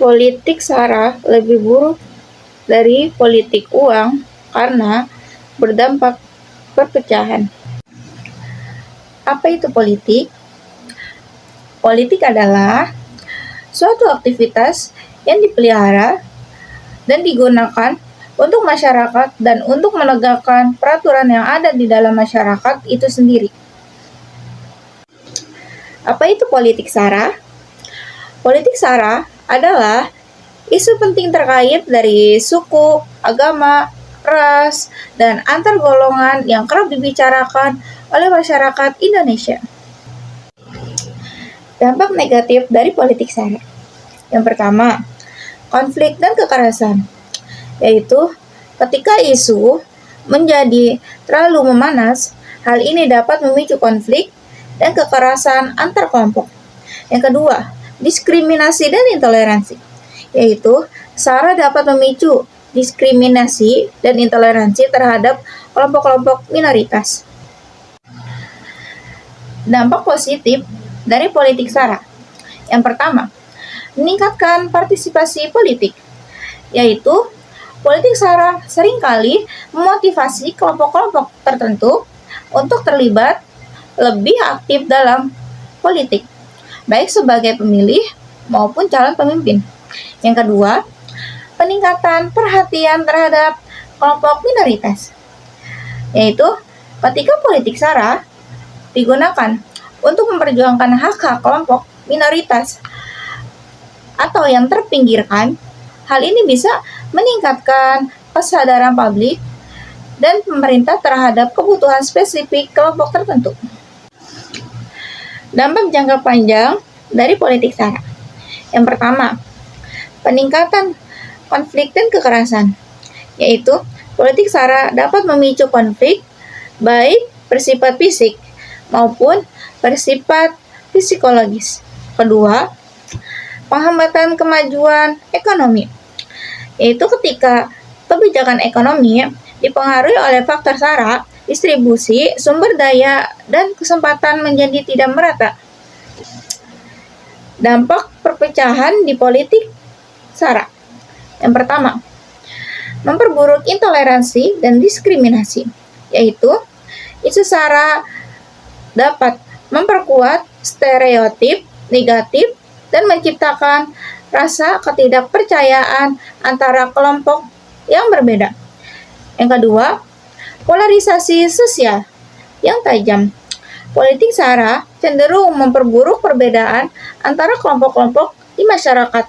Politik SARA lebih buruk dari politik uang karena berdampak perpecahan. Apa itu politik? Politik adalah suatu aktivitas yang dipelihara dan digunakan untuk masyarakat dan untuk menegakkan peraturan yang ada di dalam masyarakat itu sendiri. Apa itu politik SARA? Politik SARA adalah isu penting terkait dari suku, agama, ras, dan antar golongan yang kerap dibicarakan oleh masyarakat Indonesia. Dampak negatif dari politik SARA. Yang pertama, konflik dan kekerasan, yaitu ketika isu menjadi terlalu memanas, hal ini dapat memicu konflik dan kekerasan antar kelompok. Yang kedua, diskriminasi dan intoleransi, yaitu SARA dapat memicu diskriminasi dan intoleransi terhadap kelompok-kelompok minoritas. Dampak positif dari politik SARA. Yang pertama, meningkatkan partisipasi politik, yaitu politik SARA seringkali memotivasi kelompok-kelompok tertentu untuk terlibat lebih aktif dalam politik, baik sebagai pemilih maupun calon pemimpin. Yang kedua, peningkatan perhatian terhadap kelompok minoritas, yaitu ketika politik SARA digunakan untuk memperjuangkan hak-hak kelompok minoritas atau yang terpinggirkan, hal ini bisa meningkatkan kesadaran publik dan pemerintah terhadap kebutuhan spesifik kelompok tertentu. Dampak jangka panjang dari politik SARA. Yang pertama, peningkatan konflik dan kekerasan, yaitu politik SARA dapat memicu konflik baik bersifat fisik maupun bersifat psikologis. Kedua, penghambatan kemajuan ekonomi, yaitu ketika kebijakan ekonomi dipengaruhi oleh faktor SARA, distribusi sumber daya dan kesempatan menjadi tidak merata. Dampak perpecahan di politik SARA. Yang pertama, memperburuk intoleransi dan diskriminasi, yaitu isu SARA dapat memperkuat stereotip negatif dan menciptakan rasa ketidakpercayaan antara kelompok yang berbeda. Yang kedua, polarisasi sosial yang tajam. Politik SARA cenderung memperburuk perbedaan antara kelompok-kelompok di masyarakat.